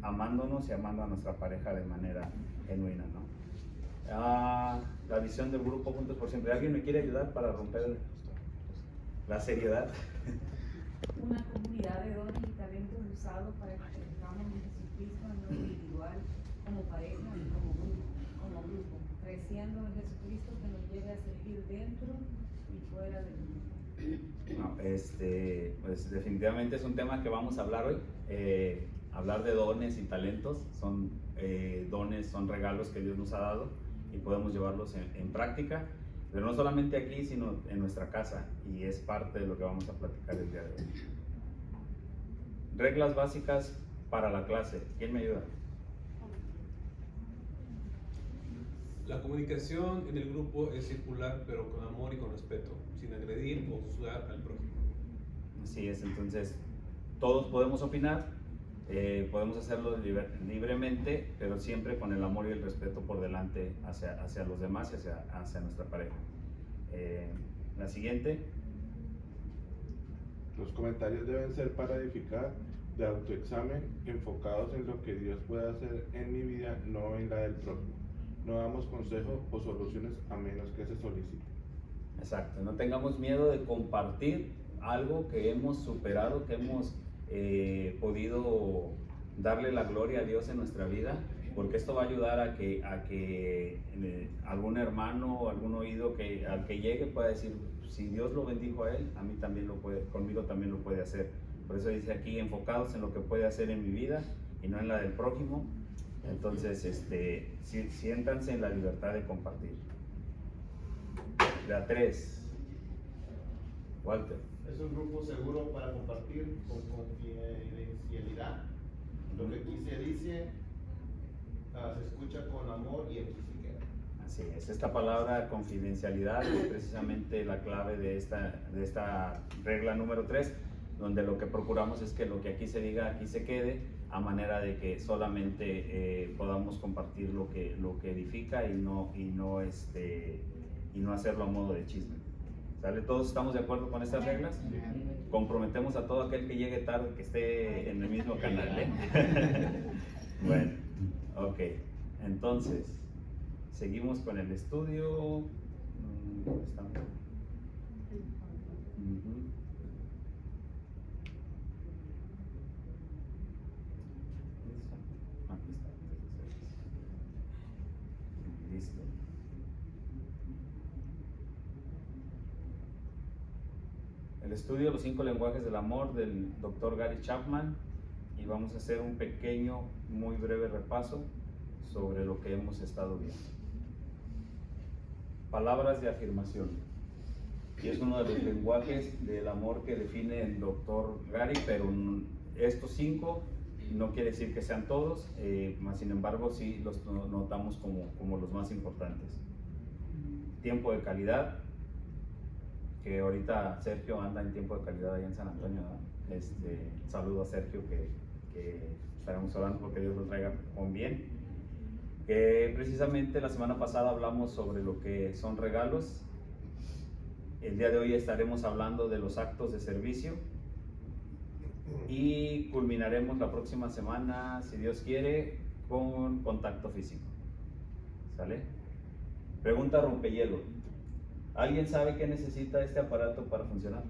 amándonos y amando a nuestra pareja de manera genuina, ¿no? La visión del grupo Juntos por Siempre. ¿Alguien me quiere ayudar para romper la seriedad? Una comunidad de dones y talentos usados para que crezcamos en Jesucristo en lo individual, como pareja y como grupo, creciendo en Jesucristo que nos lleve a servir dentro y fuera del mundo. No, pues definitivamente es un tema que vamos a hablar hoy. Hablar de dones y talentos, son dones, son regalos que Dios nos ha dado y podemos llevarlos en práctica, pero no solamente aquí, sino en nuestra casa, y es parte de lo que vamos a platicar el día de hoy. Reglas básicas para la clase. ¿Quién me ayuda? La comunicación en el grupo es circular, pero con amor y con respeto, sin agredir o juzgar al prójimo. Así es, entonces todos podemos opinar, podemos hacerlo libremente, pero siempre con el amor y el respeto por delante hacia los demás y hacia nuestra pareja. La siguiente. Los comentarios deben ser para edificar, de autoexamen, enfocados en lo que Dios puede hacer en mi vida, no en la del prójimo. No damos consejos o soluciones a menos que se solicite. Exacto, no tengamos miedo de compartir algo que hemos superado, que hemos podido darle la gloria a Dios en nuestra vida, porque esto va a ayudar a que algún hermano o algún oído al que llegue pueda decir, si Dios lo bendijo a él, a mí también conmigo también lo puede hacer. Por eso dice aquí, enfocados en lo que puede hacer en mi vida y no en la del prójimo. Entonces, siéntanse en la libertad de compartir. La 3. Walter. Es un grupo seguro para compartir con confidencialidad. Lo que aquí se dice se escucha con amor y aquí se queda. Así es, esta palabra confidencialidad es precisamente la clave de esta regla número 3, donde lo que procuramos es que lo que aquí se diga, aquí se quede, a manera de que solamente podamos compartir lo que edifica y no hacerlo a modo de chisme. ¿Sale? ¿Todos estamos de acuerdo con estas reglas? Comprometemos a todo aquel que llegue tarde que esté en el mismo canal, ¿eh? Bueno, ok. Entonces, seguimos con el estudio. ¿Dónde estamos? Aquí está. Listo. El estudio de los 5 lenguajes del amor del Dr. Gary Chapman, y vamos a hacer un pequeño, muy breve repaso sobre lo que hemos estado viendo. Palabras de afirmación, y es uno de los lenguajes del amor que define el Dr. Gary, pero estos 5 no quiere decir que sean todos, más sin embargo sí los notamos como los más importantes. Tiempo de calidad, que ahorita Sergio anda en tiempo de calidad allá en San Antonio, ¿no? Saludo a Sergio, que estaremos hablando porque Dios lo traiga con bien. Precisamente la semana pasada hablamos sobre lo que son regalos. El día de hoy estaremos hablando de los actos de servicio y culminaremos la próxima semana, si Dios quiere, con contacto físico. ¿Sale? Pregunta rompehielo. ¿Alguien sabe qué necesita este aparato para funcionar?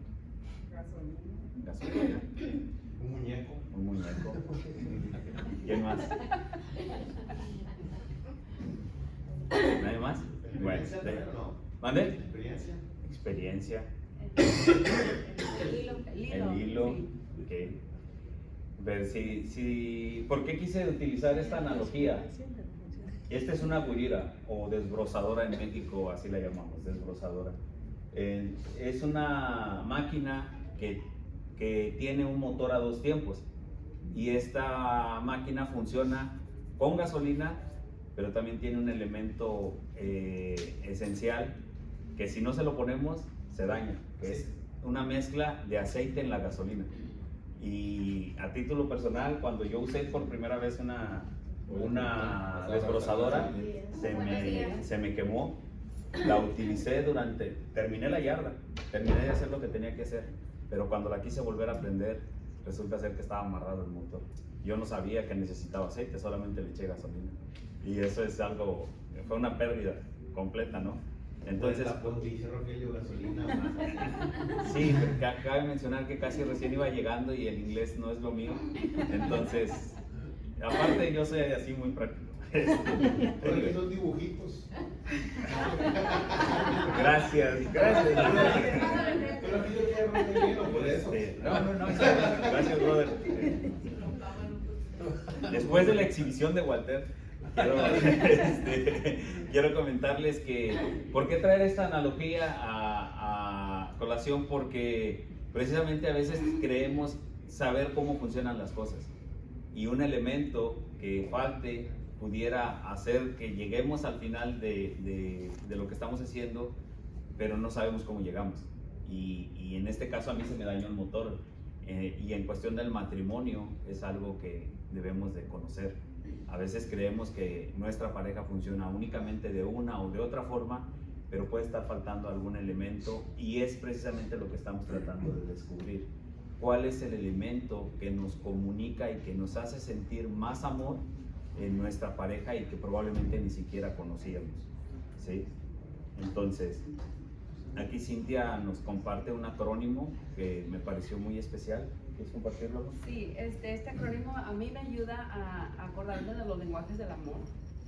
Gasolina. Un muñeco. Un muñeco. ¿Quién más? ¿Nadie más? Bueno, No. ¿mande? Experiencia. Experiencia. El hilo. sí. Okay. Ver ¿por qué quise utilizar esta analogía? Esta es una guira o desbrozadora en México, así la llamamos, desbrozadora. Es una máquina que tiene un motor a 2 tiempos, y esta máquina funciona con gasolina, pero también tiene un elemento esencial que si no se lo ponemos se daña, que es una mezcla de aceite en la gasolina. Y a título personal, cuando yo usé por primera vez una desbrozadora, se me quemó. La utilicé terminé la yarda, terminé de hacer lo que tenía que hacer, pero cuando la quise volver a prender, resulta ser que estaba amarrado el motor. Yo no sabía que necesitaba aceite, solamente le eché gasolina. Y eso es algo, fue una pérdida completa, ¿no? Entonces, pues dice Rogelio, gasolina más. sí, cabe mencionar que casi recién iba llegando y el inglés no es lo mío. Entonces, aparte yo soy así muy práctico. Oye, esos dibujitos. Gracias. Pero aquí yo quiero Rogelio, por eso. No, gracias, brother. Después de la exhibición de Walter, quiero comentarles que, ¿por qué traer esta analogía a colación? Porque precisamente a veces creemos saber cómo funcionan las cosas y un elemento que falte pudiera hacer que lleguemos al final de lo que estamos haciendo, pero no sabemos cómo llegamos. Y en este caso a mí se me dañó el motor, y en cuestión del matrimonio es algo que debemos de conocer. A veces creemos que nuestra pareja funciona únicamente de una o de otra forma, pero puede estar faltando algún elemento, y es precisamente lo que estamos tratando de descubrir. ¿Cuál es el elemento que nos comunica y que nos hace sentir más amor en nuestra pareja y que probablemente ni siquiera conocíamos? ¿Sí? Entonces, aquí Cintia nos comparte un acrónimo que me pareció muy especial. ¿Quieres compartirlo? Sí, este acrónimo a mí me ayuda a acordarme de los lenguajes del amor,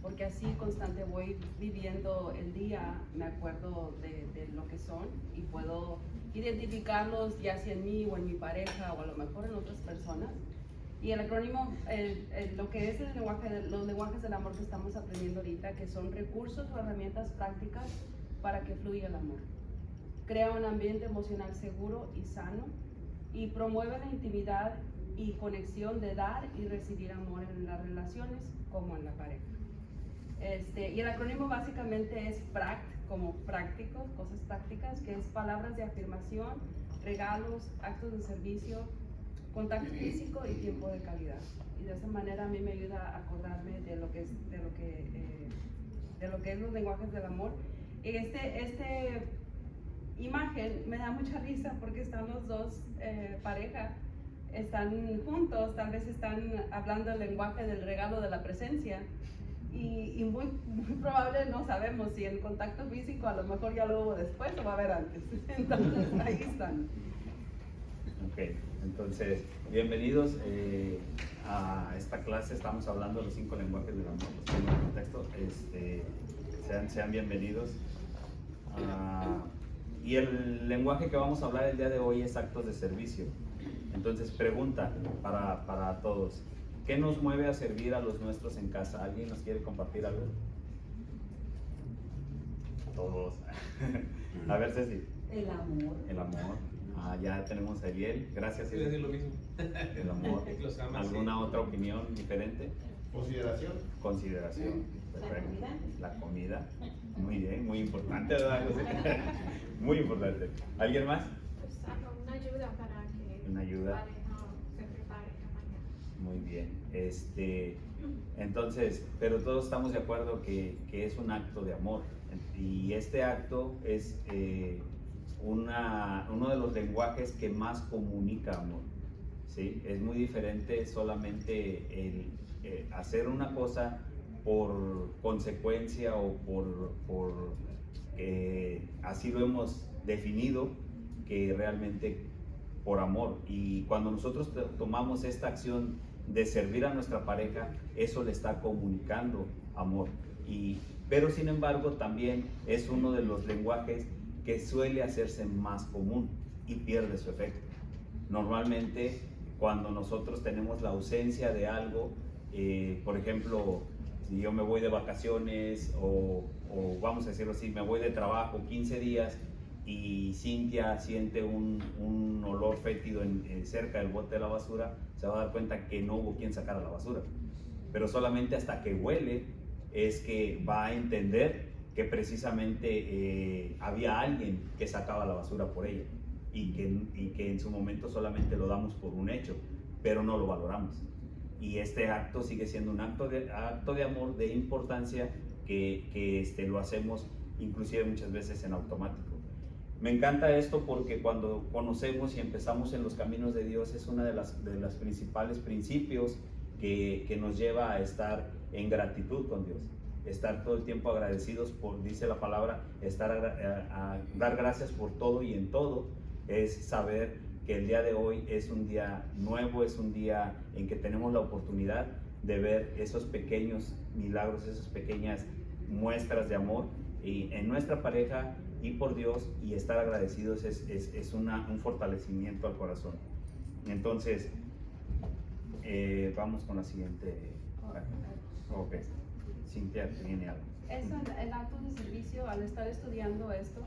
porque así constante voy viviendo el día, me acuerdo de lo que son y puedo identificarlos ya sea en mí o en mi pareja o a lo mejor en otras personas. Y el acrónimo, lo que es los lenguajes del amor que estamos aprendiendo ahorita, que son recursos o herramientas prácticas para que fluya el amor. Crea un ambiente emocional seguro y sano y promueve la intimidad y conexión de dar y recibir amor en las relaciones como en la pareja. Y el acrónimo básicamente es PRACT, como prácticos, cosas prácticas, que es palabras de afirmación, regalos, actos de servicio, contacto físico y tiempo de calidad. Y de esa manera a mí me ayuda a acordarme de lo que es los lenguajes del amor. Y esta imagen me da mucha risa porque están los dos pareja, están juntos, tal vez están hablando el lenguaje del regalo de la presencia. Y muy probable no sabemos si el contacto físico a lo mejor ya lo hubo después o va a haber antes. Entonces ahí están. Ok, entonces bienvenidos a esta clase. Estamos hablando de los 5 lenguajes del amor, los 5 contextos. Sean bienvenidos. Y el lenguaje que vamos a hablar el día de hoy es actos de servicio. Entonces, pregunta para todos. ¿Qué nos mueve a servir a los nuestros en casa? ¿Alguien nos quiere compartir algo? Todos. A ver, Ceci. El amor. El amor. Ya tenemos a Eliel. Gracias, Quiero decir Eliel. lo mismo. El amor. Los ama, ¿Alguna sí. otra opinión diferente? Consideración. Consideración. Perfecto. La comida. Muy bien, muy importante, ¿verdad? Muy importante. ¿Alguien más? Pues una ayuda para que Una ayuda. la pareja se prepare mañana. Muy bien. Entonces, pero todos estamos de acuerdo que es un acto de amor. Y este acto es uno de los lenguajes que más comunica amor. ¿Sí? Es muy diferente solamente el hacer una cosa por consecuencia o por así lo hemos definido, que realmente por amor. Y cuando nosotros tomamos esta acción de servir a nuestra pareja, eso le está comunicando amor. Pero sin embargo también es uno de los lenguajes que suele hacerse más común y pierde su efecto. Normalmente cuando nosotros tenemos la ausencia de algo, por ejemplo, si yo me voy de vacaciones o vamos a decirlo así, me voy de trabajo 15 días y Cintia siente un olor fétido cerca del bote de la basura, se va a dar cuenta que no hubo quien sacara la basura. Pero solamente hasta que huele es que va a entender que precisamente había alguien que sacaba la basura por ella y que en su momento solamente lo damos por un hecho, pero no lo valoramos. Y este acto sigue siendo un acto de amor, de importancia, que lo hacemos inclusive muchas veces en automático. Me encanta esto porque cuando conocemos y empezamos en los caminos de Dios es una de las principales principios que nos lleva a estar en gratitud con Dios, estar todo el tiempo agradecidos por, dice la palabra, a dar gracias por todo y en todo, es saber que el día de hoy es un día nuevo, es un día en que tenemos la oportunidad de ver esos pequeños milagros, esas pequeñas muestras de amor y en nuestra pareja y por Dios, y estar agradecidos es un fortalecimiento al corazón. Entonces, vamos con la siguiente. Ok, Cintia tiene algo. Eso en actos de servicio, al estar estudiando esto,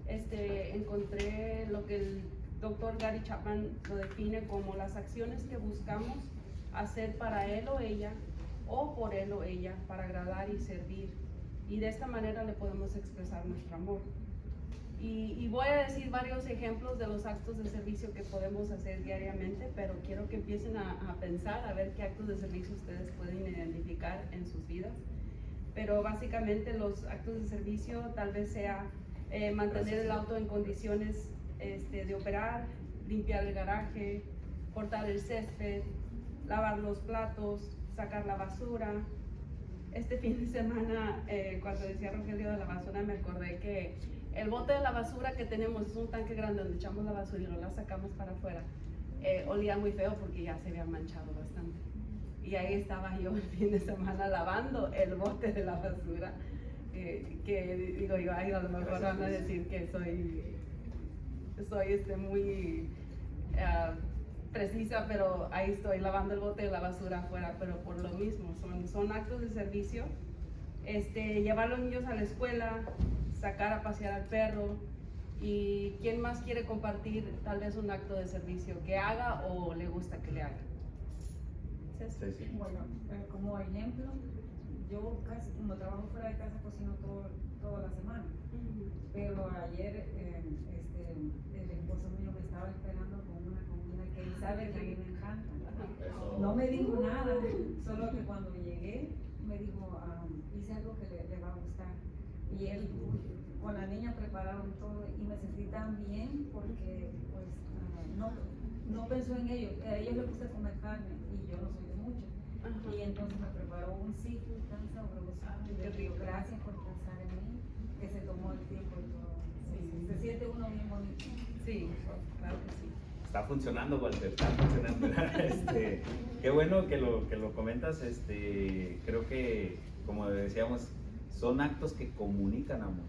encontré lo que el doctor Gary Chapman lo define como las acciones que buscamos hacer para él o ella, o por él o ella, para agradar y servir. Y de esta manera le podemos expresar nuestro amor. Y voy a decir varios ejemplos de los actos de servicio que podemos hacer diariamente, pero quiero que empiecen a pensar, a ver qué actos de servicio ustedes pueden identificar en sus vidas. Pero básicamente los actos de servicio tal vez sea mantener el auto en condiciones de operar, limpiar el garaje, cortar el césped, lavar los platos, sacar la basura. Este fin de semana, cuando decía Rogelio de la basura, me acordé que el bote de la basura que tenemos es un tanque grande donde echamos la basura y no la sacamos para afuera. Olía muy feo porque ya se había manchado bastante. Y ahí estaba yo el fin de semana lavando el bote de la basura. Que digo yo, ay, a lo mejor van a decir que soy muy precisa, pero ahí estoy lavando el bote de la basura afuera, pero por lo mismo, son actos de servicio. Llevar a los niños a la escuela, sacar a pasear al perro. ¿Y quién más quiere compartir tal vez un acto de servicio que haga o le gusta que le haga? Sí. Bueno, como ejemplo, yo casi, como trabajo fuera de casa, cocino toda la semana. Pero ayer el esposo mío me estaba esperando con una comida que él sabe que a mí me encanta. No me dijo nada, solo que cuando llegué me dijo, hice algo que le va a gustar. Y él con la niña prepararon todo y me sentí tan bien porque pues no pensó en ellos. A ellos les gusta comer carne y yo no soy de mucho. Y entonces me preparó un seafood tan sabroso. Y le digo, gracias por pensar en mí, que se tomó el tiempo y todo. Sí, se siente uno bien bonito. Sí, claro que sí. Está funcionando, Walter, está funcionando. Qué bueno que lo comentas. Creo que, como decíamos, son actos que comunican amor.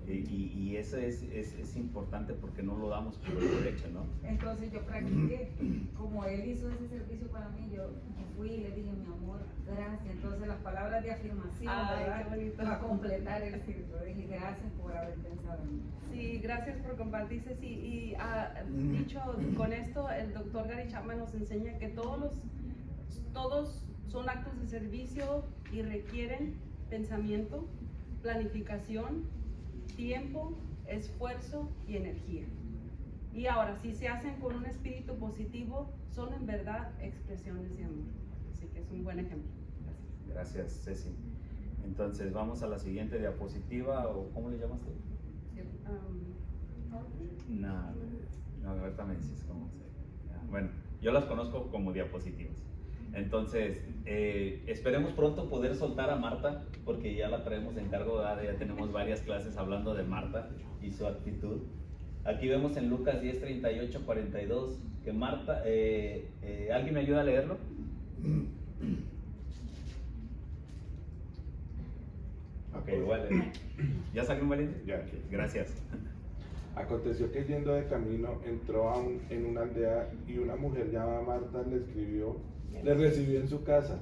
Y eso es importante porque no lo damos por derecho, ¿no? Entonces yo practiqué, como él hizo ese servicio para mí, yo fui y le dije, mi amor, gracias. Entonces las palabras de afirmación, ¿verdad? Qué bonito. Para completar el círculo, dije, gracias por haber pensado en mí. Sí, gracias por compartir, Ceci. Y dicho con esto, el doctor Gary Chapman nos enseña que todos son actos de servicio y requieren pensamiento, planificación, tiempo, esfuerzo y energía. Y ahora, si se hacen con un espíritu positivo, son en verdad expresiones de amor. Así que es un buen ejemplo. Gracias, Ceci. Entonces, vamos a la siguiente diapositiva, o ¿cómo le llamaste? No, ahorita me dices cómo se. Bueno, yo las conozco como diapositivas. Entonces, esperemos pronto poder soltar a Marta, porque ya la traemos en cargo, ya tenemos varias clases hablando de Marta y su actitud. Aquí vemos en Lucas 10, 38, 42, que Marta, ¿alguien me ayuda a leerlo? Ok, igual. ¿Ya salió un valiente? Ya, aquí. Gracias. Aconteció que yendo de camino entró en una aldea y una mujer llamada Marta le recibió en su casa.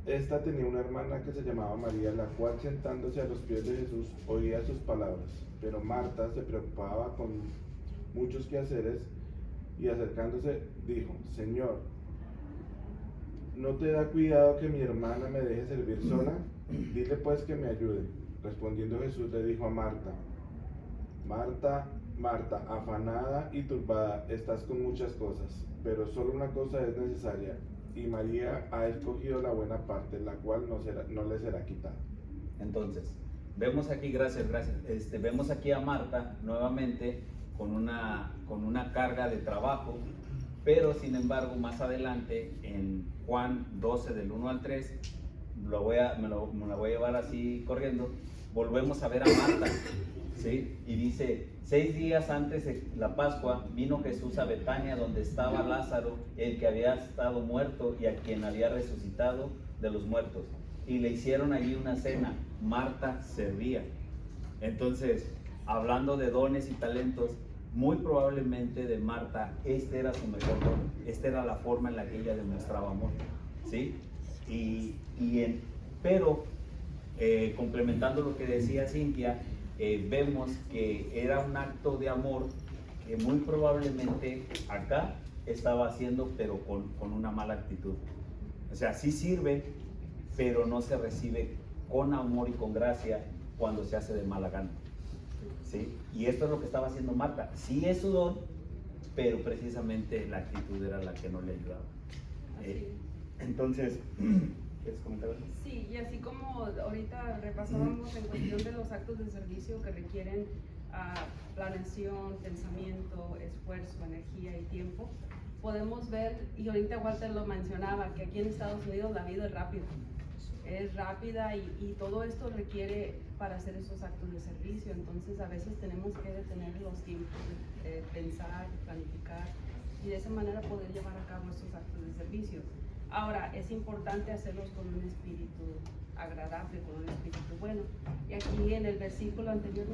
Esta tenía una hermana que se llamaba María, la cual sentándose a los pies de Jesús oía sus palabras. Pero Marta se preocupaba con muchos quehaceres y acercándose dijo, Señor, ¿no te da cuidado que mi hermana me deje servir sola? Dile pues que me ayude. Respondiendo Jesús le dijo a Marta, Marta, Marta, afanada y turbada, estás con muchas cosas, pero solo una cosa es necesaria, y María ha escogido la buena parte, la cual no le será quitada. Entonces, vemos aquí, gracias, vemos aquí a Marta nuevamente con una carga de trabajo Pero sin embargo, más adelante, en Juan 12, del 1 al 3, me la voy a llevar así corriendo, volvemos a ver a Marta, ¿sí? Y dice, 6 días antes de la Pascua, vino Jesús a Betania, donde estaba Lázaro, el que había estado muerto y a quien había resucitado de los muertos. Y le hicieron allí una cena. Marta servía. Entonces, hablando de dones y talentos, muy probablemente de Marta, este era su mejor don. Esta era la forma en la que ella demostraba amor, ¿sí? Pero, complementando lo que decía Cintia, vemos que era un acto de amor que muy probablemente acá estaba haciendo, pero con una mala actitud. O sea, sí sirve, pero no se recibe con amor y con gracia cuando se hace de mala gana, ¿sí? Y esto es lo que estaba haciendo Marta. Sí es su don, pero precisamente la actitud era la que no le ayudaba. Entonces, ¿quieres comentar algo? Sí, y así como ahorita repasábamos en cuestión de los actos de servicio que requieren planeación, pensamiento, esfuerzo, energía y tiempo, podemos ver, y ahorita Walter lo mencionaba, que aquí en Estados Unidos la vida es rápida y todo esto requiere para hacer esos actos de servicio. Entonces a veces tenemos que detener los tiempos, pensar, planificar y de esa manera poder llevar a cabo estos actos de servicio. Ahora, es importante hacerlos con un espíritu agradable, con un espíritu bueno. Y aquí en el versículo anterior,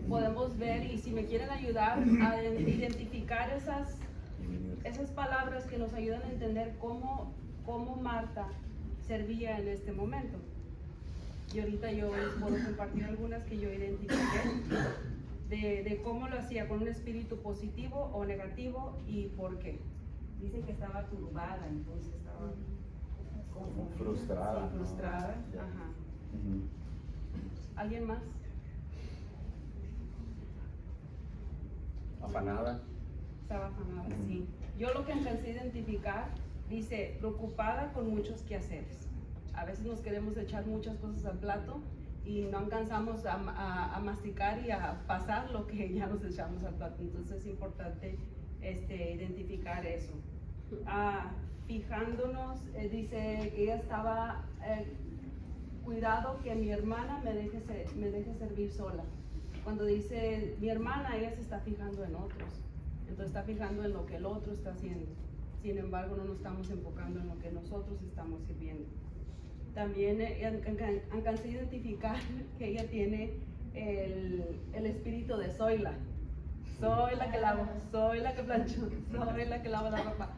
podemos ver, y si me quieren ayudar a identificar esas palabras que nos ayudan a entender cómo Marta servía en este momento. Y ahorita yo les puedo compartir algunas que yo identifiqué de cómo lo hacía, con un espíritu positivo o negativo y por qué. Dice que estaba turbada, entonces estaba como frustrada. Sí, frustrada, ¿no? ajá. Uh-huh. ¿Alguien más? Afanada. Estaba afanada, sí. Yo lo que alcancé a identificar, dice, preocupada con muchos quehaceres. A veces nos queremos echar muchas cosas al plato y no alcanzamos a masticar y a pasar lo que ya nos echamos al plato. Entonces es importante identificar eso. Fijándonos, dice que ella estaba, cuidado que mi hermana me deje servir sola. Cuando dice mi hermana, ella se está fijando en otros. Entonces está fijando en lo que el otro está haciendo. Sin embargo, no nos estamos enfocando en lo que nosotros estamos sirviendo. También alcancé a identificar que ella tiene el espíritu de Zoila. Soy la que lavo, soy la que plancho, soy la que lavo la ropa.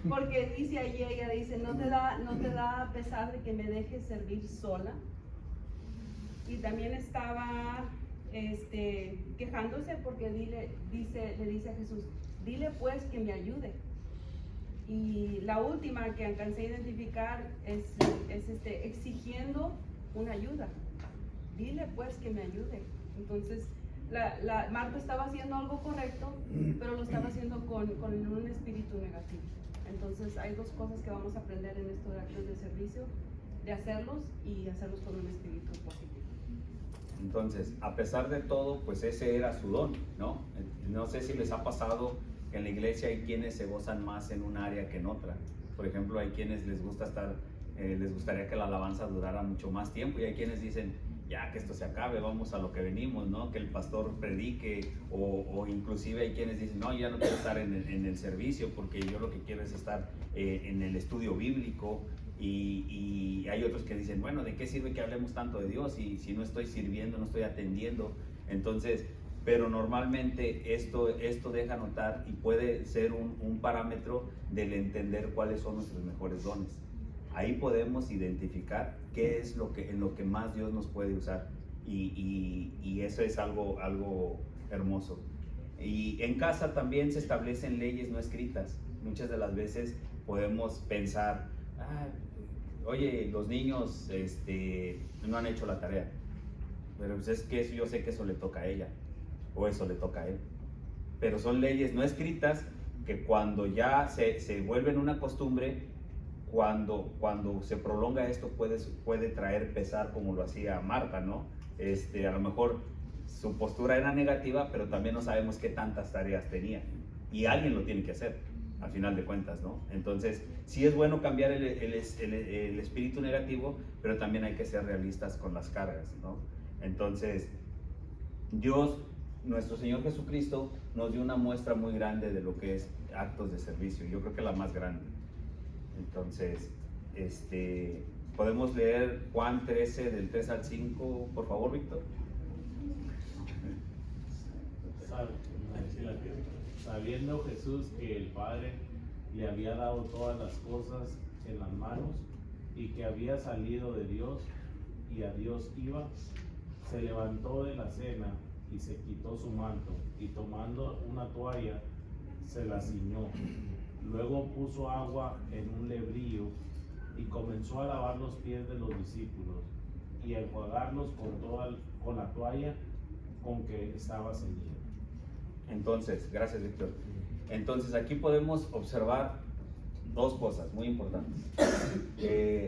Porque dice allí, ella dice, no te da pesar de que me dejes servir sola. Y también estaba quejándose porque le dice a Jesús, dile pues que me ayude. Y la última que alcancé a identificar es exigiendo una ayuda. Dile pues que me ayude. Entonces, Marta estaba haciendo algo correcto, pero lo estaba haciendo con un espíritu negativo. Entonces, hay dos cosas que vamos a aprender en estos actos de servicio, de hacerlos y hacerlos con un espíritu positivo. Entonces, a pesar de todo, pues ese era su don, ¿no? No sé si les ha pasado que en la iglesia hay quienes se gozan más en un área que en otra. Por ejemplo, hay quienes les gustaría que la alabanza durara mucho más tiempo y hay quienes dicen, ya que esto se acabe, vamos a lo que venimos, ¿no? Que el pastor predique o inclusive hay quienes dicen, no, ya no quiero estar en el servicio porque yo lo que quiero es estar en el estudio bíblico y hay otros que dicen, bueno, ¿de qué sirve que hablemos tanto de Dios si no estoy sirviendo, no estoy atendiendo? Entonces, pero normalmente esto deja notar y puede ser un parámetro del entender cuáles son nuestros mejores dones. Ahí podemos identificar qué es en lo que más Dios nos puede usar y eso es algo hermoso. Y en casa también se establecen leyes no escritas. Muchas de las veces podemos pensar, oye, los niños no han hecho la tarea, pero pues es que yo sé que eso le toca a ella o eso le toca a él. Pero son leyes no escritas que cuando ya se vuelven una costumbre, cuando se prolonga esto puede traer pesar como lo hacía Marta, ¿no? A lo mejor su postura era negativa, pero también no sabemos qué tantas tareas tenía. Y alguien lo tiene que hacer, al final de cuentas, ¿no? Entonces, sí es bueno cambiar el espíritu negativo, pero también hay que ser realistas con las cargas, ¿no? Entonces, Dios, nuestro Señor Jesucristo, nos dio una muestra muy grande de lo que es actos de servicio. Yo creo que la más grande. Entonces, podemos leer Juan 13, del 3 al 5, por favor, Víctor. Sabiendo Jesús que el Padre le había dado todas las cosas en las manos y que había salido de Dios y a Dios iba, se levantó de la cena y se quitó su manto y tomando una toalla se la ciñó. Luego puso agua en un lebrillo y comenzó a lavar los pies de los discípulos y a enjuagarlos con la toalla con que estaba ceñido. Entonces, gracias, Víctor. Entonces, aquí podemos observar dos cosas muy importantes.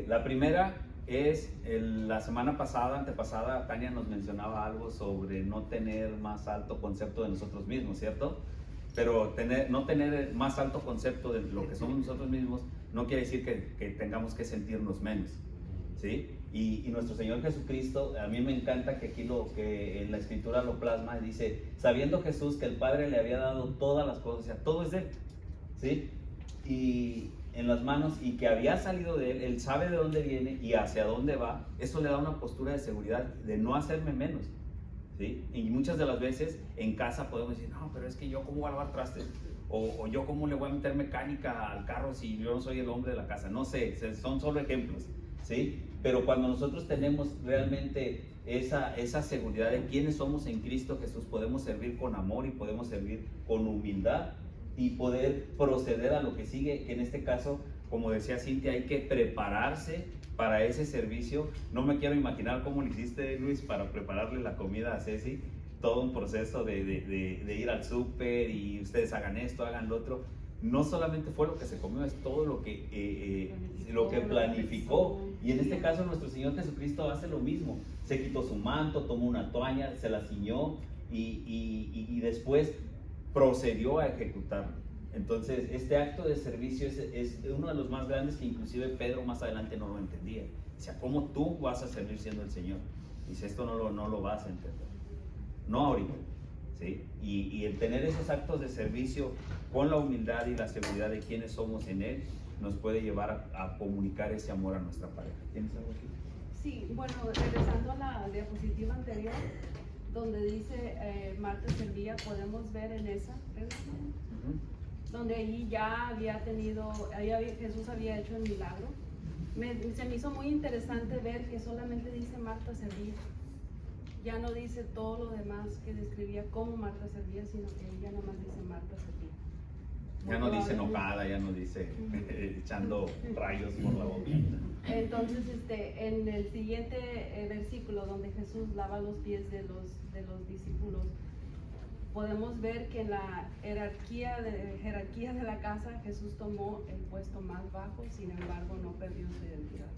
La primera es, la semana pasada, antepasada, Tania nos mencionaba algo sobre no tener más alto concepto de nosotros mismos, ¿cierto? Pero no tener más alto concepto de lo que somos nosotros mismos no quiere decir que tengamos que sentirnos menos, ¿sí? Y nuestro Señor Jesucristo, a mí me encanta que aquí que en la Escritura lo plasma, dice, sabiendo Jesús que el Padre le había dado todas las cosas, o sea, todo es de Él, ¿sí? Y en las manos, y que había salido de Él, Él sabe de dónde viene y hacia dónde va. Eso le da una postura de seguridad, de no hacerme menos, ¿sí? Y muchas de las veces en casa podemos decir, no, pero es que yo cómo voy a lavar trastes, o yo cómo le voy a meter mecánica al carro si yo no soy el hombre de la casa. No sé, son solo ejemplos, ¿sí? Pero cuando nosotros tenemos realmente esa seguridad de quiénes somos en Cristo Jesús, podemos servir con amor y podemos servir con humildad y poder proceder a lo que sigue, que en este caso, como decía Cintia, hay que prepararse para ese servicio. No me quiero imaginar cómo lo hiciste, Luis, para prepararle la comida a Ceci, todo un proceso de ir al súper y ustedes hagan esto, hagan lo otro. No solamente fue lo que se comió, es todo lo que planificó. Y en este caso nuestro Señor Jesucristo hace lo mismo. Se quitó su manto, tomó una toalla, se la ciñó y después procedió a ejecutarlo. Entonces, este acto de servicio es uno de los más grandes, que inclusive Pedro más adelante no lo entendía. O sea, ¿cómo tú vas a servir siendo el Señor? Dice, esto no lo vas a entender. No ahorita. ¿Sí? Y el tener esos actos de servicio con la humildad y la seguridad de quiénes somos en Él, nos puede llevar a comunicar ese amor a nuestra pareja. ¿Tienes algo aquí? Sí, bueno, regresando a la diapositiva anterior, donde dice Marta servía, podemos ver en esa, donde allí ya había Jesús había hecho el milagro. Se me hizo muy interesante ver que solamente dice Marta servía. Ya no dice todo lo demás que describía cómo Marta servía, sino que ella nada más dice Marta servía. Ya no dice enojada, ya no dice echando rayos por la boca. Entonces, en el siguiente versículo, donde Jesús lava los pies de los discípulos, podemos ver que en la jerarquía de la casa, Jesús tomó el puesto más bajo, sin embargo no perdió su identidad.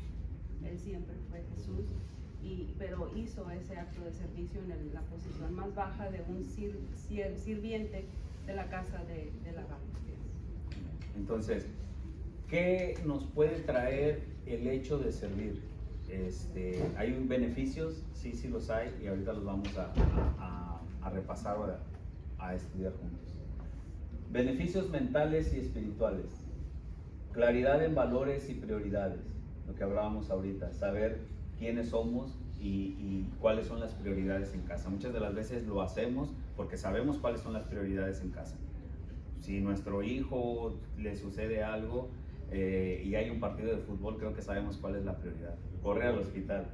Él siempre fue Jesús, pero hizo ese acto de servicio en la posición más baja de un sirviente de la casa de lavar los pies. Entonces, ¿qué nos puede traer el hecho de servir? ¿Hay beneficios? Sí, sí los hay, y ahorita los vamos a repasar o a estudiar juntos. Beneficios mentales y espirituales. Claridad en valores y prioridades, lo que hablábamos ahorita, saber quiénes somos y cuáles son las prioridades en casa. Muchas de las veces lo hacemos porque sabemos cuáles son las prioridades en casa. Si nuestro hijo le sucede algo y hay un partido de fútbol, creo que sabemos cuál es la prioridad. Corre al hospital.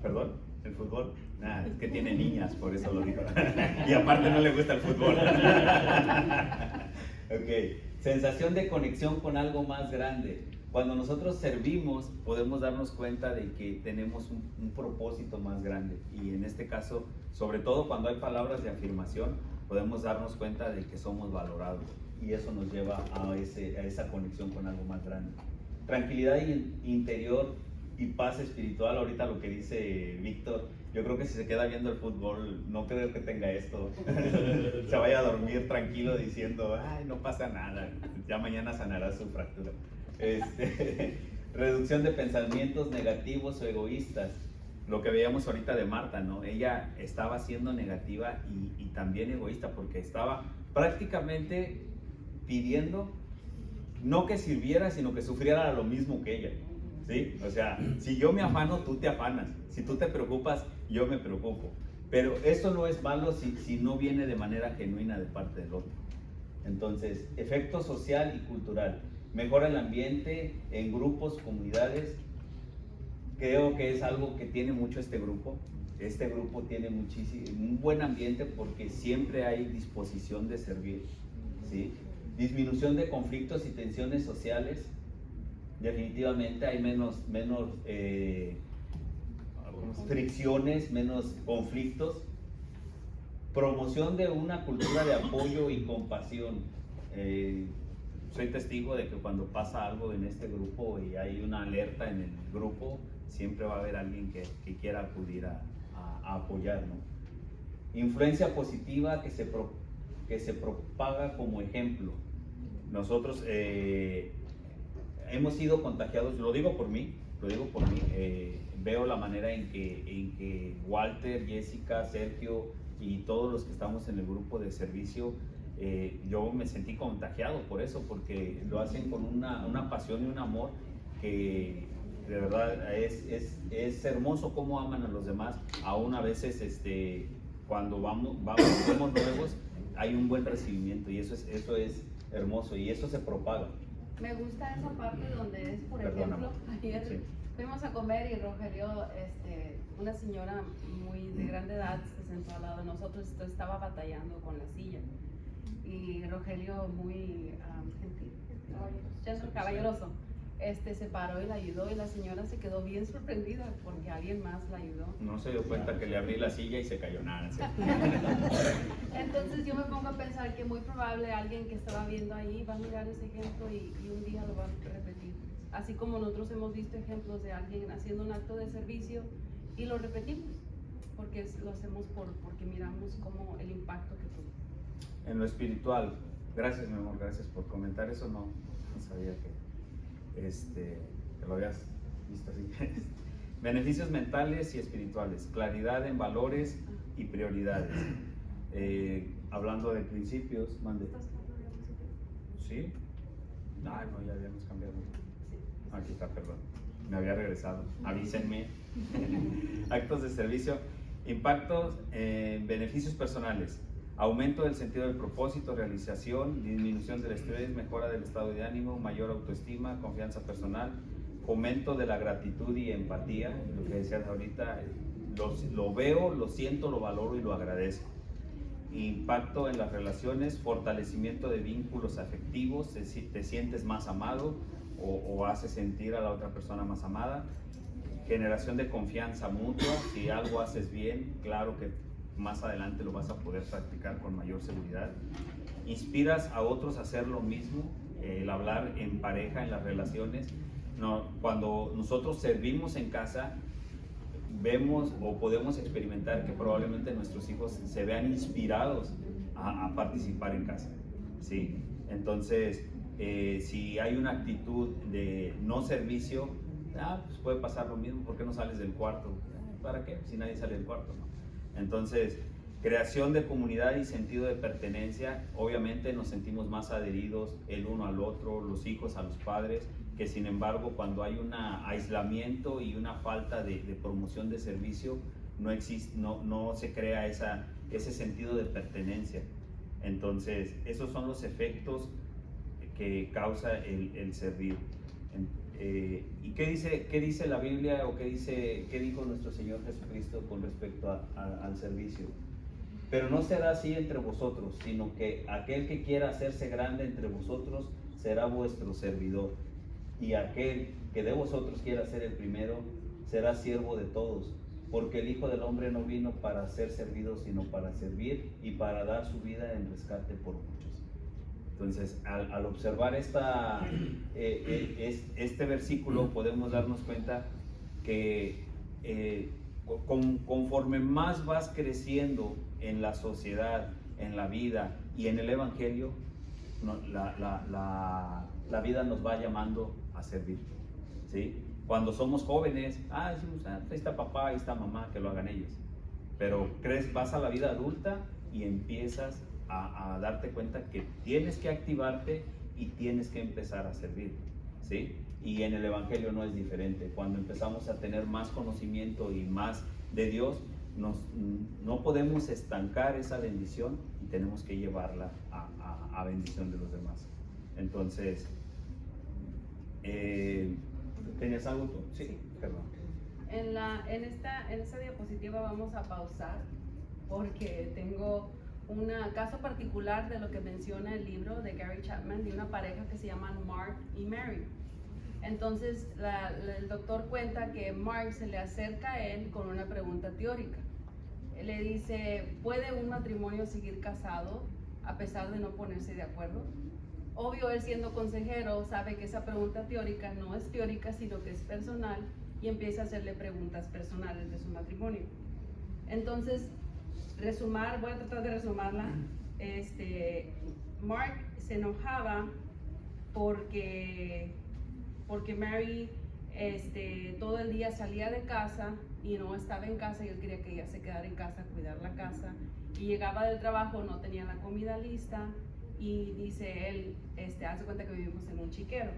¿Perdón? ¿El fútbol? Nah, es que tiene niñas, por eso lo digo. Y aparte no le gusta el fútbol. Ok. Sensación de conexión con algo más grande. Cuando nosotros servimos, podemos darnos cuenta de que tenemos un propósito más grande. Y en este caso, sobre todo cuando hay palabras de afirmación, podemos darnos cuenta de que somos valorados. Y eso nos lleva a esa conexión con algo más grande. Tranquilidad interior y paz espiritual. Ahorita lo que dice Víctor Yo creo que si se queda viendo el fútbol, no creo que tenga esto. Se vaya a dormir tranquilo diciendo, ay, no pasa nada, ya mañana sanará su fractura. Reducción de pensamientos negativos o egoístas. Lo que veíamos ahorita de Marta, ¿no? Ella estaba siendo negativa y también egoísta porque estaba prácticamente pidiendo no que sirviera, sino que sufriera lo mismo que ella, ¿sí? O sea, si yo me afano, tú te afanas. Si tú te preocupas, yo me preocupo. Pero esto no es malo si no viene de manera genuina de parte del otro. Entonces, efecto social y cultural. Mejora el ambiente en grupos, comunidades. Creo que es algo que tiene mucho este grupo. Este grupo tiene un buen ambiente porque siempre hay disposición de servir, ¿sí? Disminución de conflictos y tensiones sociales. Definitivamente hay menos fricciones, menos conflictos. Promoción de una cultura de apoyo y compasión. Soy testigo de que cuando pasa algo en este grupo y hay una alerta en el grupo, siempre va a haber alguien que quiera acudir a apoyar, ¿no? Influencia positiva que se propaga como ejemplo. Nosotros hemos sido contagiados, lo digo por mí, veo la manera en que Walter, Jessica, Sergio y todos los que estamos en el grupo de servicio, yo me sentí contagiado por eso, porque lo hacen con una pasión y un amor que de verdad es hermoso cómo aman a los demás. Aún a veces cuando somos nuevos, hay un buen recibimiento y eso es hermoso y eso se propaga. Me gusta esa parte donde es, por Perdona, ejemplo, ayer sí. fuimos a comer y Rogelio, una señora muy de grande edad se sentó al lado de nosotros, estaba batallando con la silla y Rogelio muy gentil, caballeroso, se paró y la ayudó y la señora se quedó bien sorprendida porque alguien más la ayudó. No se dio cuenta que le abrí la silla y se cayó nada. ¿Sí? Entonces yo me pongo a pensar que muy probable alguien que estaba viendo ahí va a mirar ese ejemplo y un día lo va a repetir. Así como nosotros hemos visto ejemplos de alguien haciendo un acto de servicio y lo repetimos, porque lo hacemos porque miramos como el impacto que tuvo. En lo espiritual, gracias mi amor, gracias por comentar eso, no sabía que lo habías visto así. Beneficios mentales y espirituales, claridad en valores y prioridades. Hablando de principios, mande. ¿Sí? No, ya habíamos cambiado. Aquí está, perdón. Me había regresado. Avísenme. Actos de servicio. Impactos en beneficios personales. Aumento del sentido del propósito, realización, disminución del estrés, mejora del estado de ánimo, mayor autoestima, confianza personal, fomento de la gratitud y empatía. Lo que decías ahorita, lo veo, lo siento, lo valoro y lo agradezco. Impacto en las relaciones, fortalecimiento de vínculos afectivos, te sientes más amado o hace sentir a la otra persona más amada. Generación de confianza mutua, si algo haces bien, claro que más adelante lo vas a poder practicar con mayor seguridad. Inspiras a otros a hacer lo mismo, el hablar en pareja, en las relaciones. Cuando nosotros servimos en casa, vemos o podemos experimentar que probablemente nuestros hijos se vean inspirados a participar en casa, ¿sí? Entonces, si hay una actitud de no servicio, pues puede pasar lo mismo. ¿Por qué no sales del cuarto? ¿Para qué? Si nadie sale del cuarto, ¿no? Entonces, creación de comunidad y sentido de pertenencia. Obviamente nos sentimos más adheridos el uno al otro, los hijos a los padres, que sin embargo cuando hay un aislamiento y una falta de promoción de servicio, no se crea ese sentido de pertenencia. Entonces, esos son los efectos que causa el servir. ¿Y qué dice la Biblia o qué dijo nuestro Señor Jesucristo con respecto al servicio? Pero no será así entre vosotros, sino que aquel que quiera hacerse grande entre vosotros será vuestro servidor. Y aquel que de vosotros quiera ser el primero será siervo de todos. Porque el Hijo del Hombre no vino para ser servido, sino para servir y para dar su vida en rescate por muchos. Entonces, al observar este versículo, podemos darnos cuenta que conforme más vas creciendo en la sociedad, en la vida y en el Evangelio, la vida nos va llamando a servir, ¿sí? Cuando somos jóvenes, decimos, ahí está papá, ahí está mamá, que lo hagan ellos. Pero vas a la vida adulta y empiezas a darte cuenta que tienes que activarte y tienes que empezar a servir, ¿sí? Y en el Evangelio no es diferente. Cuando empezamos a tener más conocimiento y más de Dios, no podemos estancar esa bendición y tenemos que llevarla a bendición de los demás. Entonces, ¿tenías algo tú? Sí, perdón. En esta diapositiva vamos a pausar porque tengo un caso particular de lo que menciona el libro de Gary Chapman, de una pareja que se llaman Mark y Mary. Entonces el doctor cuenta que Mark se le acerca a él con una pregunta teórica. Él le dice, ¿puede un matrimonio seguir casado a pesar de no ponerse de acuerdo? Obvio, él siendo consejero sabe que esa pregunta teórica no es teórica, sino que es personal, y empieza a hacerle preguntas personales de su matrimonio. Entonces, voy a tratar de resumarla. Mark se enojaba porque Mary todo el día salía de casa y no estaba en casa, y él quería que ella se quedara en casa, cuidar la casa, y llegaba del trabajo, no tenía la comida lista, y dice él, hace cuenta que vivimos en un chiquero.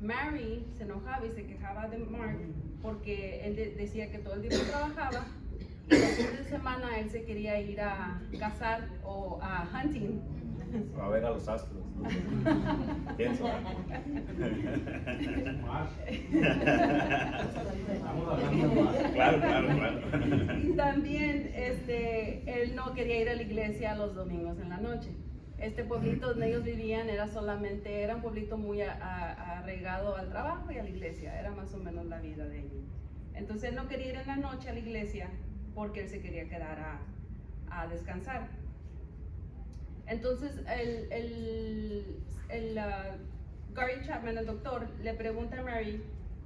Mary se enojaba y se quejaba de Mark porque él decía que todo el tiempo trabajaba y los fines de semana él se quería ir a cazar o a hunting. A ver a los astros, ¿no? Pienso. Estamos hablando de más. Claro. Y también él no quería ir a la iglesia los domingos en la noche. Este pueblito donde ellos vivían era un pueblito muy arraigado al trabajo y a la iglesia, era más o menos la vida de ellos. Entonces él no quería ir en la noche a la iglesia porque él se quería quedar a descansar. Entonces Gary Chapman, el doctor, le pregunta a Mary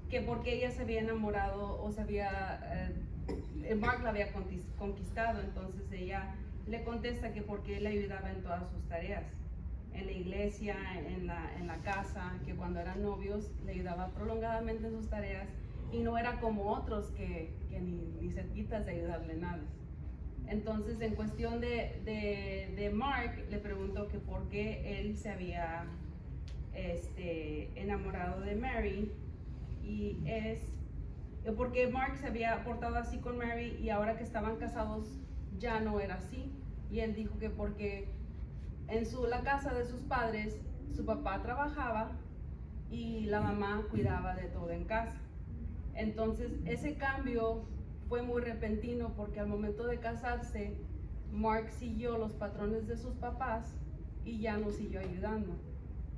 que por qué ella se había enamorado o Mark la había conquistado. Entonces ella le contesta que porque él le ayudaba en todas sus tareas, en la iglesia, en la casa, que cuando eran novios le ayudaba prolongadamente en sus tareas y no era como otros que ni cerquitas de ayudarle nada. Entonces, en cuestión de Mark, le preguntó que por qué él se había enamorado de Mary, y por qué Mark se había portado así con Mary y ahora que estaban casados ya no era así. Y él dijo que porque en la casa de sus padres su papá trabajaba y la mamá cuidaba de todo en casa. Entonces ese cambio fue muy repentino porque al momento de casarse Mark siguió los patrones de sus papás y ya no siguió ayudando.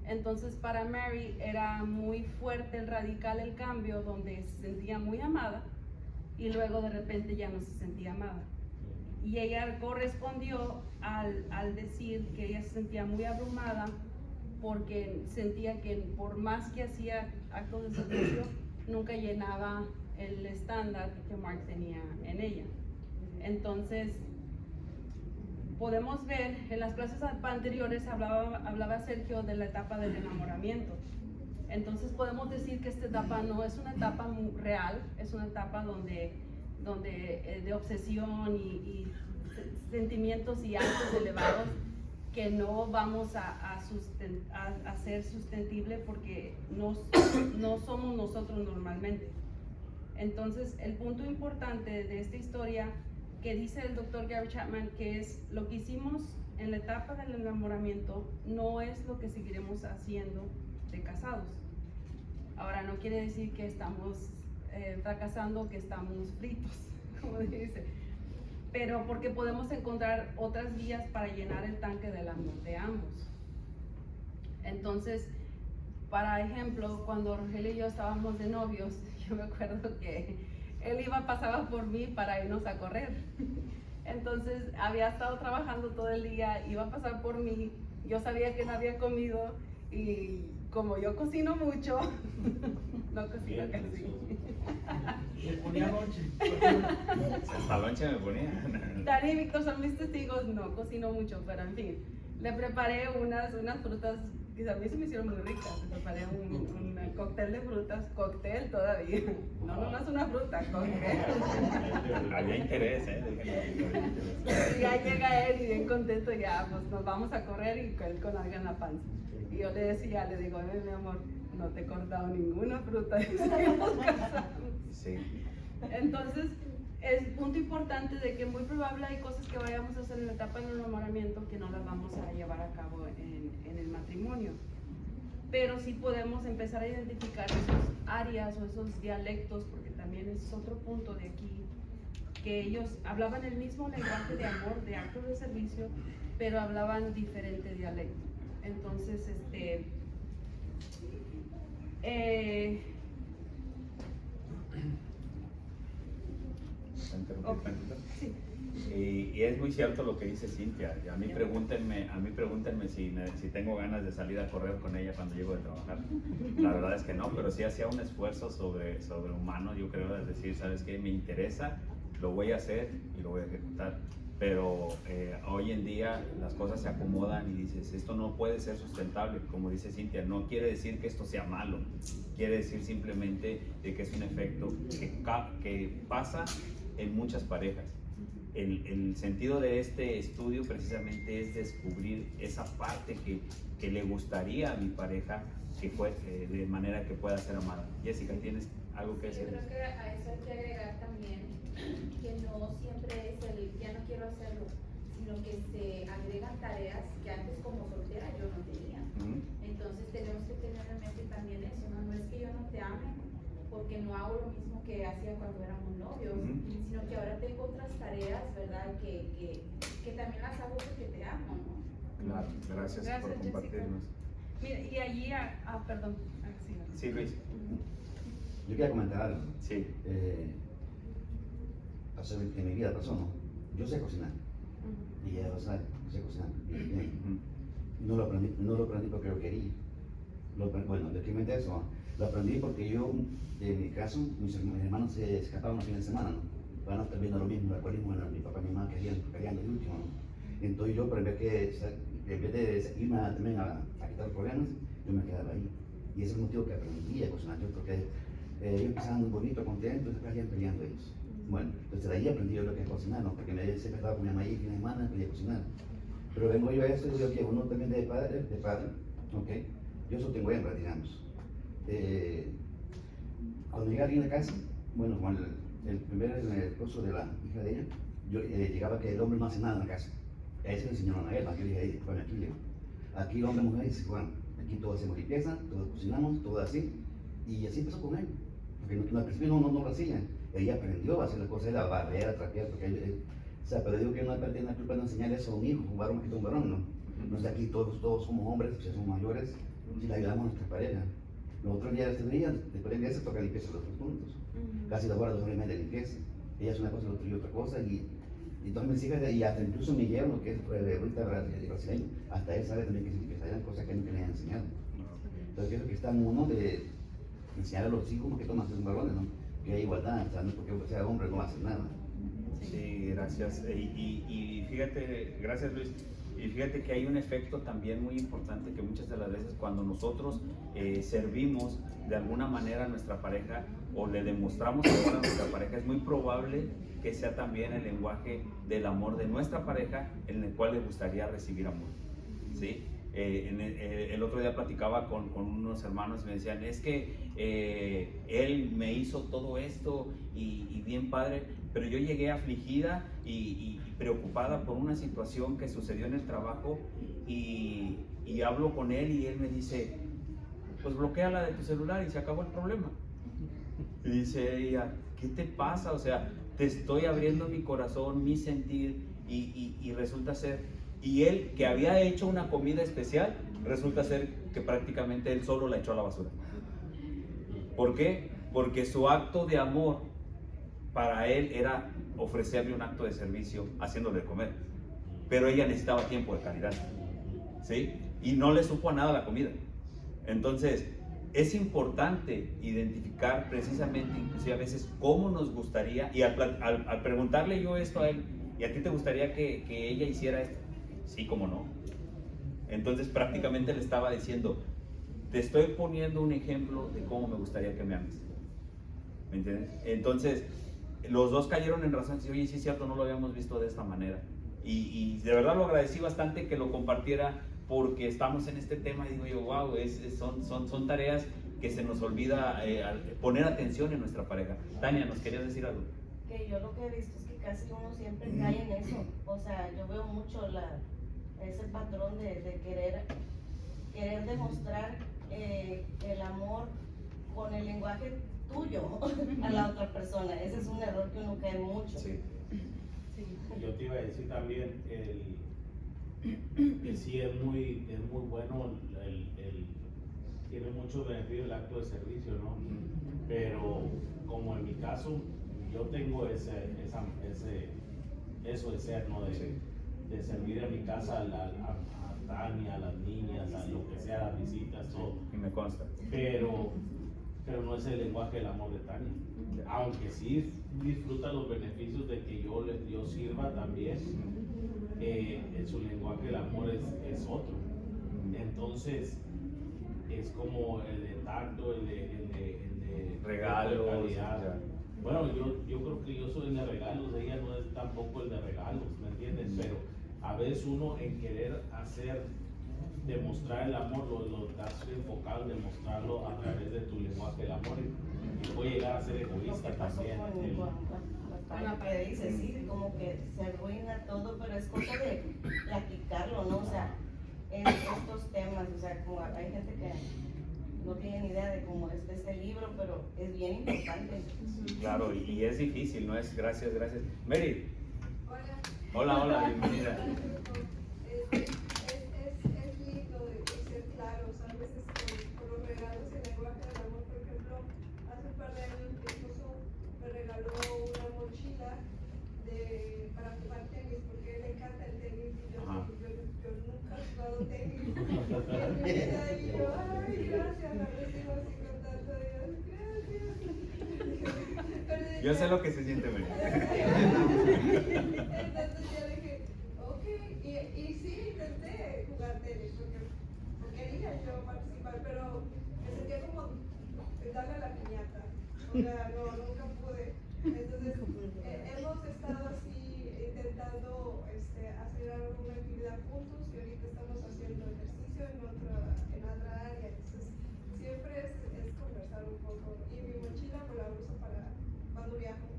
Entonces para Mary era muy fuerte, radical el cambio, donde se sentía muy amada y luego de repente ya no se sentía amada. Y ella correspondió al decir que ella se sentía muy abrumada porque sentía que por más que hacía actos de servicio, nunca llenaba el estándar que Mark tenía en ella. Entonces, podemos ver, en las clases anteriores hablaba Sergio de la etapa del enamoramiento. Entonces podemos decir que esta etapa no es una etapa muy real, es una etapa donde de obsesión y sentimientos y actos elevados que no vamos a ser sustentables porque no somos nosotros normalmente. Entonces, el punto importante de esta historia que dice el doctor Gary Chapman, que es lo que hicimos en la etapa del enamoramiento, no es lo que seguiremos haciendo de casados. Ahora, no quiere decir que estamos fracasando, que estamos fritos, como dice, pero porque podemos encontrar otras vías para llenar el tanque del amor de ambos. Entonces, para ejemplo, cuando Rogelio y yo estábamos de novios, yo me acuerdo que él pasaba por mí para irnos a correr. Entonces, había estado trabajando todo el día, iba a pasar por mí, yo sabía que no había comido y como yo cocino mucho, No cocino Bien, casi. Jesús. Le ponía noche. Hasta lonche me ponía. Dani y Víctor son mis testigos, no cocino mucho, pero en fin, le preparé unas frutas que a mí se me hicieron muy ricas. Le preparé un cóctel de frutas, cóctel todavía. No es una fruta, cóctel. Había interés, Y ya llega él y bien contento, ya pues nos vamos a correr y él con algo en la panza. Y yo le decía, le digo, mi amor, no te he cortado ninguna fruta. Y seguimos casados. Sí. Entonces, es punto importante de que muy probable hay cosas que vayamos a hacer en la etapa del enamoramiento que no las vamos a llevar a cabo en el matrimonio. Pero sí podemos empezar a identificar esas áreas o esos dialectos, porque también es otro punto de aquí, que ellos hablaban el mismo lenguaje de amor, de actos de servicio, pero hablaban diferente dialecto. Entonces, sí. Y es muy cierto lo que dice Cintia. Y a mí pregúntenme si tengo ganas de salir a correr con ella cuando llego de trabajar. La verdad es que no, pero sí hacía un esfuerzo sobrehumano, yo creo, es decir, ¿sabes qué? Me interesa, lo voy a hacer y lo voy a ejecutar. Pero hoy en día las cosas se acomodan y dices, esto no puede ser sustentable, como dice Cintia, no quiere decir que esto sea malo, quiere decir simplemente de que es un efecto que pasa en muchas parejas. El sentido de este estudio precisamente es descubrir esa parte que le gustaría a mi pareja que fue de manera que pueda ser amada. Jessica, ¿tienes algo que Sí, decir? yo creo que a eso hay que agregar también que no siempre es el ya no quiero hacerlo, sino que se agregan tareas que antes como soltera yo no tenía. Entonces tenemos que tener en mente también eso, no es que yo no te ame porque no hago lo mismo que hacía cuando éramos novios, sino que ahora tengo otras tareas, ¿verdad? Que también las hago porque te amo, ¿no? Claro, gracias por Jessica. compartirnos. Mira, y allí, perdón. Sí, Luis. Yo quería comentar algo. Sí. En mi vida pasó, ¿no? Yo sé cocinar. Y ella lo sabe, sé cocinar bien. No lo aprendí porque lo quería. Bueno, describamente eso, lo aprendí porque yo, en mi caso, mis hermanos se escapaban los fines de semana, ¿no? Van a estar viendo lo mismo, el alcoholismo, mi papá y mi mamá querían el último, ¿no? Entonces yo, en vez de irme también a quitar problemas, yo me quedaba ahí. Y ese es el motivo que aprendí a cocinar yo, porque ellos empezaban muy bonito, contentos, y después iban peleando ellos. Bueno, entonces de ahí aprendí yo lo que es cocinar, ¿no? Porque siempre estaba con mi mamá ahí, fines de semana, quería cocinar. Pero vengo yo a esto y digo que uno también de padre, ¿ok? Yo solo tengo hembra, digamos. Cuando llega alguien a casa, bueno, con el primer esposo de la hija de ella, yo llegaba que el hombre no hace nada en la casa. A ese le enseñaron a él, yo dije, bueno, aquí llego. Aquí hombre y mujer dice, bueno, aquí todos hacemos limpieza, todos cocinamos, todo así. Y así empezó con él. Porque al principio no lo hacía. Ella aprendió a hacer las cosas, a barrer, a trapear, porque o sea, pero digo que no tiene la culpa de enseñar eso a un hijo, un varón que un varón, ¿no? No sé, aquí todos somos hombres, ya somos mayores, si le ayudamos a nuestra pareja. Los otros días, después de limpieza, toca limpieza los dos juntos. Casi 2 horas, 2 horas y media de limpieza. Ella es una cosa, el otro y otra cosa, y entonces mis hijas, y hasta incluso mi yerno, que es ahorita brasileño, hasta él sabe también que es limpieza, eran cosas que nunca le han enseñado. Entonces creo que está en uno de enseñar a los hijos que toman sus varones, ¿no? Que hay igualdad, o sea, no porque sea hombre no va a hacer nada. Sí, gracias. Y fíjate, gracias Luis. Y fíjate que hay un efecto también muy importante que muchas de las veces cuando nosotros servimos de alguna manera a nuestra pareja o le demostramos amor a nuestra pareja, es muy probable que sea también el lenguaje del amor de nuestra pareja en el cual le gustaría recibir amor. ¿Sí? El otro día platicaba con unos hermanos y me decían, es que él me hizo todo esto y bien padre, pero yo llegué afligida y preocupada por una situación que sucedió en el trabajo y hablo con él y él me dice, pues bloquéala de tu celular y se acabó el problema. Y dice ella, ¿qué te pasa? O sea, te estoy abriendo mi corazón, mi sentir y resulta ser... Y él, que había hecho una comida especial, resulta ser que prácticamente él solo la echó a la basura. ¿Por qué? Porque su acto de amor para él era ofrecerle un acto de servicio haciéndole comer. Pero ella necesitaba tiempo de calidad, ¿sí? Y no le supo a nada la comida. Entonces, es importante identificar precisamente, inclusive a veces, cómo nos gustaría, y al preguntarle yo esto a él, ¿y a ti te gustaría que ella hiciera esto? Sí, cómo no. Entonces prácticamente le estaba diciendo, te estoy poniendo un ejemplo de cómo me gustaría que me ames. ¿Me entiendes? Entonces, los dos cayeron en razón, oye, sí es cierto, no lo habíamos visto de esta manera. Y de verdad lo agradecí bastante que lo compartiera, porque estamos en este tema y digo yo, wow, son tareas que se nos olvida poner atención en nuestra pareja. Tania, ¿nos querías decir algo? Que yo lo que he visto es que casi uno siempre cae en eso. O sea, yo veo mucho ese patrón de querer demostrar el amor con el lenguaje tuyo a la otra persona. Ese es un error que uno cae mucho. Sí. Yo te iba a decir también, que sí es muy bueno, tiene mucho beneficio el acto de servicio, ¿no? Pero como en mi caso, yo tengo eso de ser, ¿no? De servir en mi casa a Tania, a las niñas, a lo que sea, las visitas, todo. Y me consta. Pero no es el lenguaje del amor de Tania. Aunque sí disfruta los beneficios de que yo sirva también, su lenguaje del amor es otro. Entonces, es como el de tacto, el de regalos. Calidad. Bueno, yo creo que yo soy el de regalos, ella no es tampoco el de regalos, ¿me entiendes? Pero a veces uno en querer demostrar el amor, lo estás enfocado en demostrarlo a través de tu lenguaje del amor y puede llegar a ser egoísta también. Con la que dice, sí, como que se arruina todo, pero es cosa de platicarlo, ¿no? O sea, en estos temas, o sea, como hay gente que no tiene ni idea de cómo es este libro, pero es bien importante. Claro, y es difícil, ¿no? Es gracias. Mary. Hola, bienvenida. Es lindo de ser claros, a veces con los regalos y el lenguaje del amor. Por ejemplo, hace un par de años mi esposo me regaló una mochila para jugar tenis, porque a él le encanta el tenis y yo nunca he jugado tenis. Y en mi vida, y yo, ay, gracias, la recibo así con tanto Dios, gracias. Yo sé lo que se siente, Mary. Entonces yo dije, ok, y sí intenté jugar tenis, porque quería yo participar, pero me sentía como darle a la piñata, o sea, no, nunca pude. Entonces hemos estado así intentando hacer alguna actividad juntos, y ahorita estamos haciendo ejercicio en otra área. Entonces siempre es conversar un poco, y mi mochila me la uso para cuando viajo.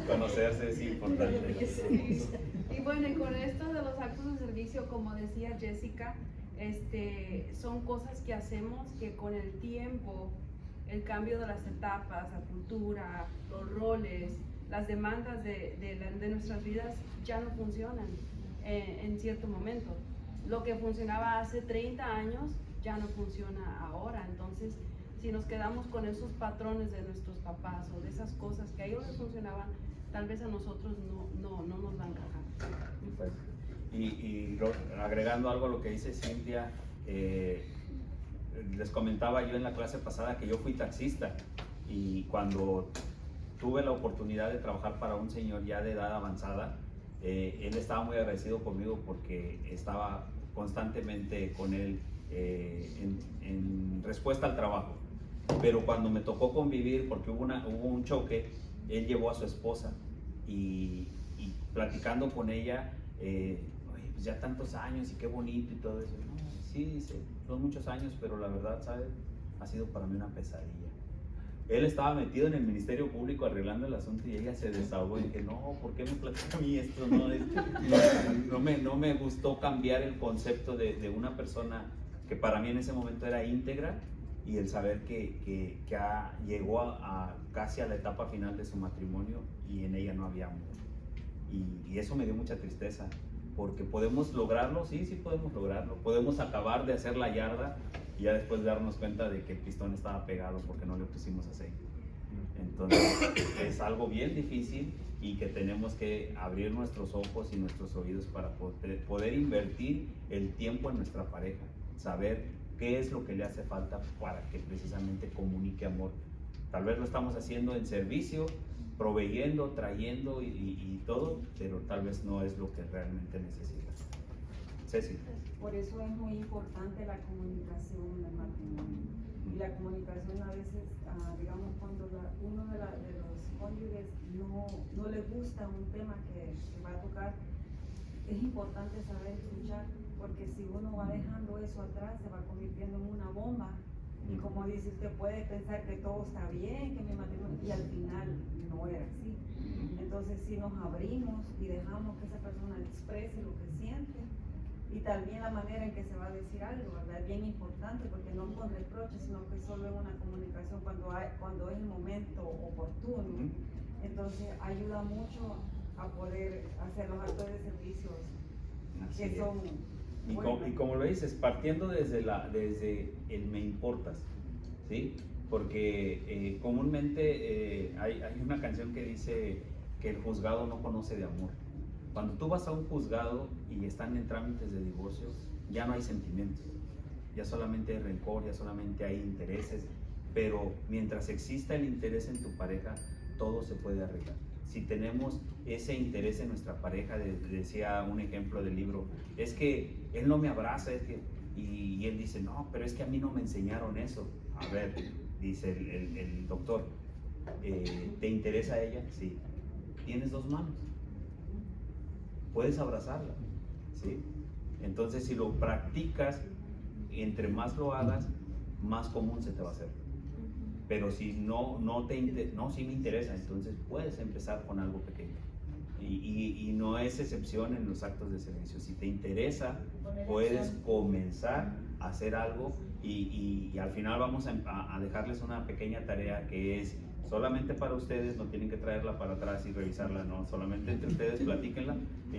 Conocerse es importante. Y bueno, y con esto de los actos de servicio, como decía Jessica, son cosas que hacemos que con el tiempo, el cambio de las etapas, la cultura, los roles, las demandas de nuestras vidas ya no funcionan en cierto momento. Lo que funcionaba hace 30 años ya no funciona ahora. Entonces, si nos quedamos con esos patrones de nuestros papás o de esas cosas que a ellos les funcionaban, tal vez a nosotros no nos va a encajar. Pues, y agregando algo a lo que dice Cintia, les comentaba yo en la clase pasada que yo fui taxista, y cuando tuve la oportunidad de trabajar para un señor ya de edad avanzada, él estaba muy agradecido conmigo porque estaba constantemente con él en respuesta al trabajo. Pero cuando me tocó convivir, porque hubo un choque, él llevó a su esposa y platicando con ella, oye, pues ya tantos años y qué bonito y todo eso. No, sí, dice, son muchos años, pero la verdad, ¿sabes? Ha sido para mí una pesadilla. Él estaba metido en el Ministerio Público arreglando el asunto y ella se desahogó y dije, no, ¿por qué me platica a mí esto? No me gustó cambiar el concepto de una persona que para mí en ese momento era íntegra, y el saber que llegó casi a la etapa final de su matrimonio y en ella no había amor. Y eso me dio mucha tristeza, porque podemos lograrlo, sí podemos lograrlo. Podemos acabar de hacer la yarda y ya después darnos cuenta de que el pistón estaba pegado porque no le pusimos aceite. Entonces es algo bien difícil y que tenemos que abrir nuestros ojos y nuestros oídos para poder invertir el tiempo en nuestra pareja, saber ¿Qué es lo que le hace falta para que precisamente comunique amor? Tal vez lo estamos haciendo en servicio, proveyendo, trayendo y todo, pero tal vez no es lo que realmente necesita. Ceci. Por eso es muy importante la comunicación en el matrimonio. Y la comunicación a veces, digamos, cuando uno de los cónyuges no le gusta un tema que va a tocar, es importante saber escuchar, porque si uno va dejando eso atrás, se va convirtiendo en una bomba. Y como dice usted, puede pensar que todo está bien, que mi matrimonio, y al final no era así. Entonces, si nos abrimos y dejamos que esa persona exprese lo que siente, y también la manera en que se va a decir algo, ¿verdad? Es bien importante, porque no con reproches, sino que solo en una comunicación cuando es el momento oportuno. Entonces, ayuda mucho a poder hacer los actos de servicios que son y como lo dices, partiendo desde el me importas, ¿sí? Porque comúnmente hay una canción que dice que el juzgado no conoce de amor. Cuando tú vas a un juzgado y están en trámites de divorcio, ya no hay sentimientos, ya solamente hay rencor, ya solamente hay intereses, pero mientras exista el interés en tu pareja, todo se puede arreglar. Si tenemos ese interés en nuestra pareja, decía un ejemplo del libro, es que él no me abraza, y él dice, no, pero es que a mí no me enseñaron eso. A ver, dice el doctor, ¿te interesa ella? Sí. Tienes 2 manos, puedes abrazarla, ¿sí? Entonces, si lo practicas, entre más lo hagas, más común se te va a hacer. Pero si no sí me interesa, entonces puedes empezar con algo pequeño. Y no es excepción en los actos de servicio. Si te interesa, puedes comenzar a hacer algo y al final vamos a dejarles una pequeña tarea que es solamente para ustedes, no tienen que traerla para atrás y revisarla, no, solamente entre ustedes platíquenla.